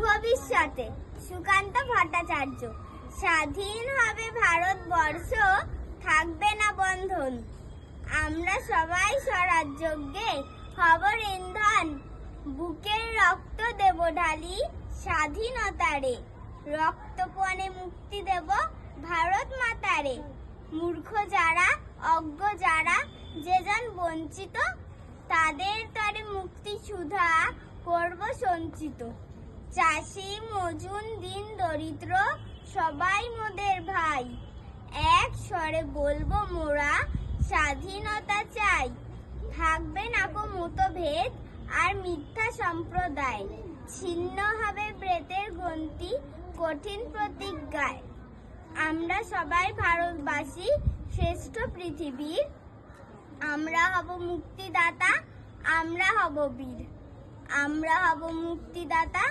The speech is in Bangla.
ভবিষ্যতে সুকান্ত ভট্টাচার্য। স্বাধীন হবে ভারতবর্ষ, থাকবে না বন্ধন। আমরা সবাই স্বরাজ্যে হব ইন্ধন। বুকের রক্ত দেব ঢালি স্বাধীনতারে, রক্তপণে মুক্তি দেব ভারত মাতারে। মূর্খ যারা, অজ্ঞ যারা, যে যান বঞ্চিত, তাদের তারে মুক্তি সুধা করব সঞ্চিত। চাষি মজুন দিন দরিদ্র সবাই মোদের ভাই, এক স্বরে বলবো মোরা স্বাধীনতা চাই। থাকবে না কো মতভেদ আর মিথ্যা সম্প্রদায়, ছিন্ন হবে ব্রেতের গন্তি কঠিন প্রতিজ্ঞায়। আমরা সবাই ভারতবাসী, শ্রেষ্ঠ পৃথিবীর। আমরা হব মুক্তিদাতা, আমরা হব বীর। আমরা হব মুক্তিদাতা,